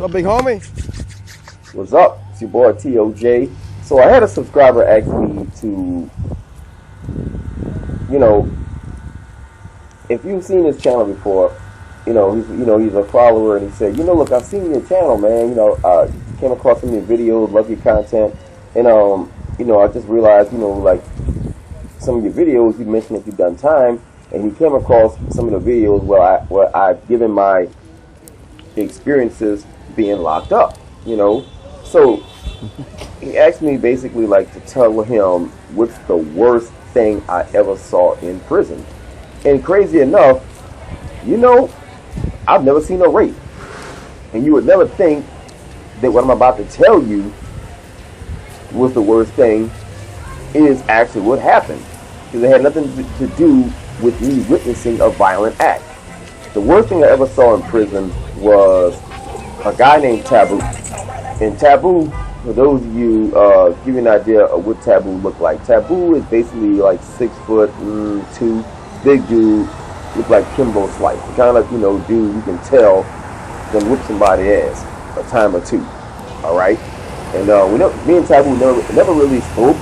What up, big homie? What's up? It's your boy TOJ. So I had a subscriber ask me to, if you've seen this channel before, he's a follower, and he said, look, I've seen your channel, man. Came across some of your videos, love your content, and I just realized, like some of your videos, you mentioned that you've done time, and he came across some of the videos where I've given my experiences being locked up, So he asked me basically like to tell him what's the worst thing I ever saw in prison. And crazy enough, I've never seen a rape. And you would never think that what I'm about to tell you was the worst thing is actually what happened. Because it had nothing to do with me witnessing a violent act. The worst thing I ever saw in prison was a guy named Taboo. And Taboo, for those of you, give you an idea of what Taboo looked like. Taboo is basically like 6'2", big dude, look like Kimbo Slice. The kind of, dude you can tell can whip somebody's ass a time or two. All right? And me and Taboo never really spoke,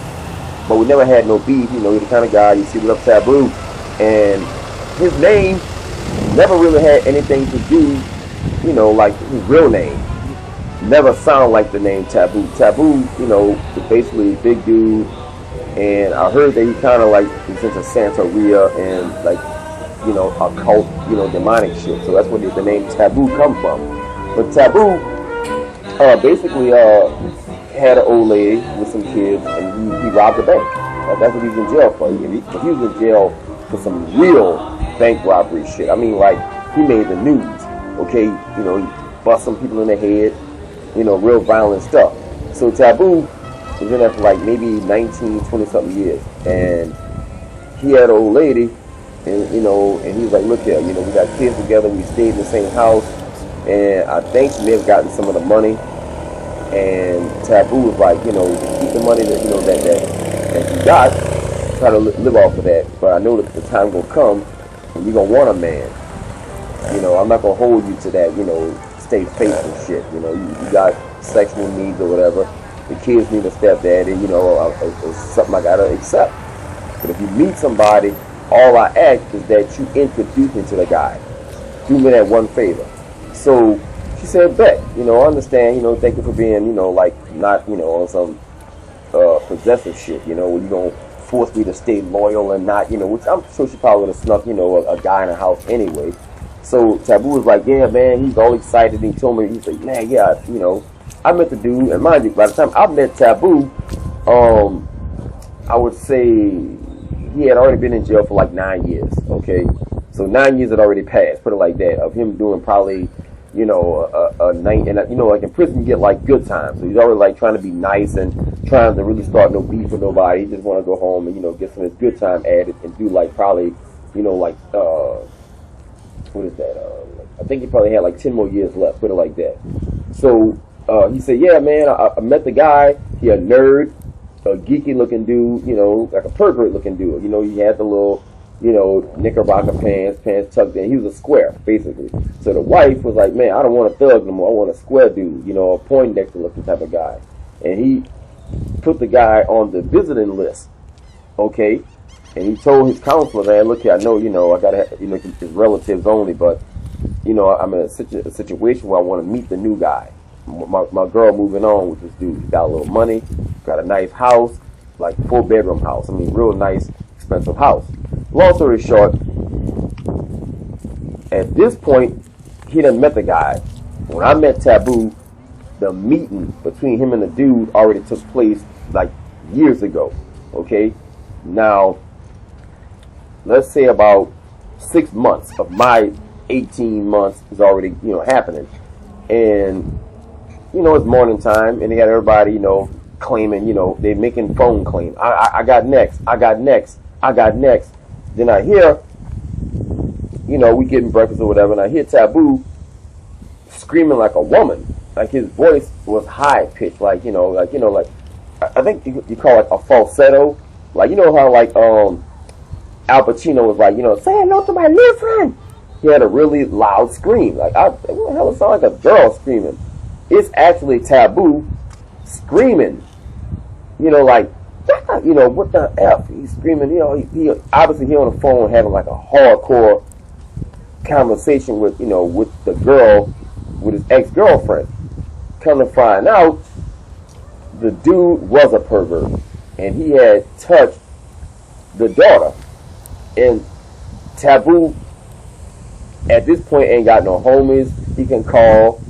but we never had no beef. He's the kind of guy you see with up Taboo. And his name never really had anything to do, like his real name. Never sound like the name Taboo. Taboo, is basically a big dude, and I heard that he kind of like is into Santeria and like, occult, demonic shit. So that's where the name Taboo come from. But Taboo, basically, had an old lady with some kids, and he robbed a bank. That's what he's in jail for. He was in jail for some real bank robbery shit. I mean, like, he made the news. Okay, he bust some people in the head. Real violent stuff. So Taboo was in there for like maybe 19, 20 something years. And he had an old lady, and and he was like, look here, we got kids together, we stayed in the same house, and I think he may have gotten some of the money. And Taboo was like, keep the money that, that you got, try to live off of that. But I know that the time will come when you're going to want a man. I'm not going to hold you to that, stay faithful shit. You got sexual needs or whatever. The kids need a stepdaddy, it's something I gotta accept. But if you meet somebody, all I ask is that you introduce me to the guy. Do me that one favor. So she said, bet, I understand, thank you for being, like, not, on some possessive shit, where you gonna force me to stay loyal and not, which I'm sure she probably would have snuck, a guy in the house anyway. So Taboo was like, yeah, man, he's all excited. And he told me, he's like, man, yeah, I met the dude. And mind you, by the time I met Taboo, I would say he had already been in jail for like 9 years, okay? So 9 years had already passed, put it like that, of him doing probably, a night. And, like in prison, you get like good time. So he's already like trying to be nice and trying to really start no beef with nobody. He just want to go home and, get some of his good time added and do like probably, what is that? I think he probably had like 10 more years left, put it like that. So he said, yeah, man, I met the guy. He a nerd, a geeky looking dude, like a pervert looking dude. He had the little, knickerbocker pants tucked in. He was a square, basically. So the wife was like, man, I don't want a thug no more. I want a square dude, a Poindexter looking type of guy. And he put the guy on the visiting list, okay? And he told his counselor, man, look here, I know, I got to, his relatives only, but, I'm in a situation where I want to meet the new guy. My girl moving on with this dude. He's got a little money, got a nice house, like 4-bedroom house. I mean, real nice, expensive house. Long story short, at this point, he done met the guy. When I met Taboo, the meeting between him and the dude already took place like years ago, okay? Now, let's say about 6 months of my 18 months is already, happening. And, it's morning time, and they got everybody, claiming, they're making phone claims. I got next. I got next. I got next. Then I hear, we getting breakfast or whatever, and I hear Taboo screaming like a woman. Like his voice was high pitched, like, I think you call it a falsetto. Like, how like, Al Pacino was like, say hello to my new friend. He had a really loud scream. Like, what the hell, it sounded like a girl screaming. it's actually Taboo screaming, like, what the F? He's screaming, he obviously he on the phone having like a hardcore conversation with, with the girl, with his ex-girlfriend. Come to find out, the dude was a pervert, and he had touched the daughter. And Taboo, at this point, ain't got no homies he can call.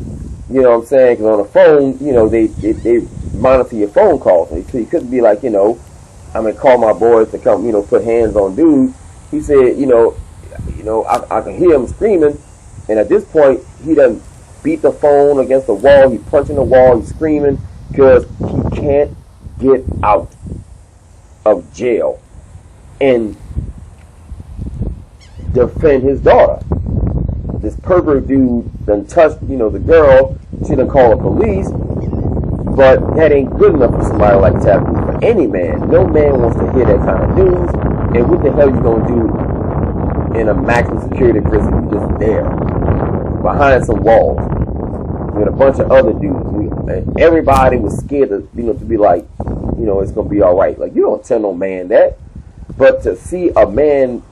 You know what I'm saying? Because on the phone, they monitor your phone calls. So he couldn't be like, I'm going to call my boys to come, put hands on dudes. He said, I can hear him screaming. And at this point, he done beat the phone against the wall. He punching the wall. He's screaming because he can't get out of jail and defend his daughter. This pervert dude done touched, the girl. She done called the police. But that ain't good enough for somebody like Taboo. For any man. No man wants to hear that kind of news. And what the hell you gonna do in a maximum security prison? You just there, behind some walls, with a bunch of other dudes. Everybody was scared to, to be like, it's gonna be all right. Like, you don't tell no man that. But to see a man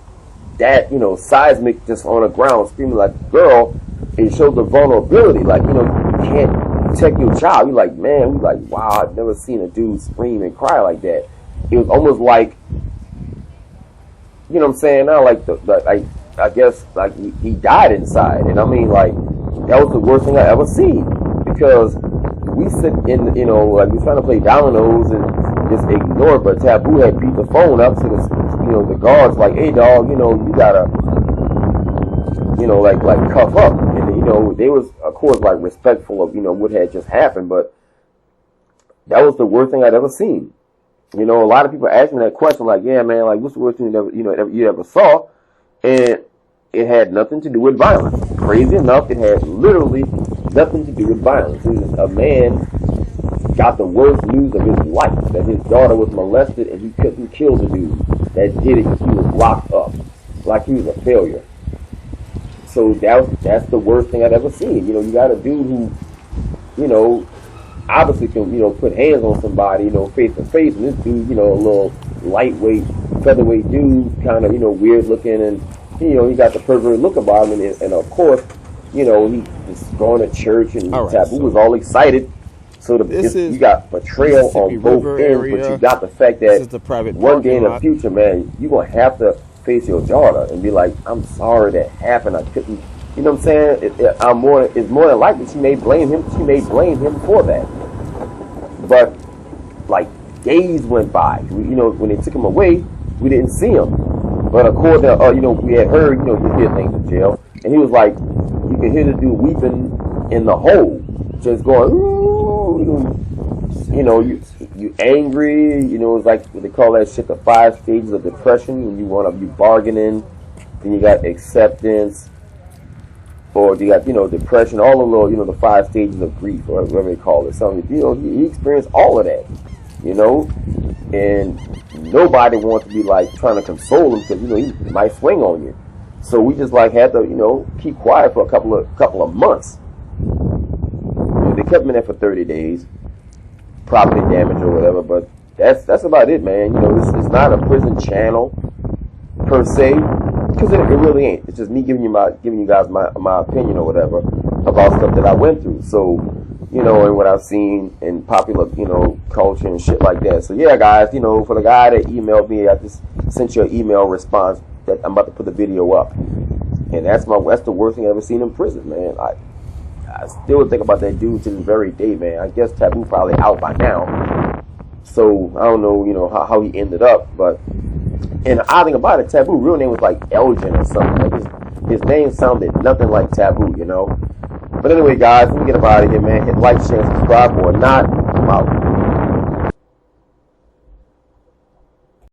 that, seismic, just on the ground screaming like a girl, it shows the vulnerability. Like, you can't protect your child. You're like, man, we like, wow, I've never seen a dude scream and cry like that. It was almost like, what I'm saying now, like, I guess, like, he died inside. And I mean, like, that was the worst thing I ever seen. Because we sit in, like, we're trying to play dominoes and just ignore it. But Taboo had beat the phone up to the guards, like, hey, dog, you gotta, like cuff up. And, they was, of course, like, respectful of, what had just happened. But that was the worst thing I'd ever seen. A lot of people ask me that question, like, yeah, man, like, what's the worst thing you ever saw? And it had nothing to do with violence. Crazy enough, it had literally nothing to do with violence. It was a man got the worst news of his life, that his daughter was molested and he couldn't kill the dude that did it because he was locked up, like he was a failure. So that's the worst thing I'd ever seen. You got a dude who, obviously can, put hands on somebody, face to face, and this dude, a little lightweight, featherweight dude, kind of, weird looking, and, he got the pervert look about him, and of course, he just going to church, and Taboo was all excited. So you got betrayal on both ends, but you got the fact that one day in the future, man, you're going to have to face your daughter and be like, I'm sorry that happened, I couldn't, you know what I'm saying? It's more than likely she may blame him for that. But, like, days went by. When they took him away, we didn't see him. But according to, we had heard, you hear things in jail. And he was like, you could hear the dude weeping in the hole. Just going, ooh, you angry. It's like, what they call that shit, the 5 stages of depression. When you want to be bargaining, then you got acceptance, or you got, depression, all the little, the 5 stages of grief, or whatever they call it. Something, he experienced all of that, and nobody wants to be like trying to console him because, he might swing on you. So we just like had to, keep quiet for a couple of months. They kept him in there for 30 days, property damage or whatever, but that's about it, man. It's not a prison channel per se. Because it really ain't. It's just me giving you guys my opinion or whatever about stuff that I went through. So, and what I've seen in popular, culture and shit like that. So yeah, guys, for the guy that emailed me, I just sent you an email response that I'm about to put the video up. And that's the worst thing I've ever seen in prison, man. I still think about that dude to this very day, man. I guess Taboo probably out by now. So I don't know, how he ended up, but. And the odd thing about it, Taboo, real name was like Elgin or something. Like his name sounded nothing like Taboo, But anyway, guys, let me get up out of here, man. Hit like, share, subscribe, or not. I'm out.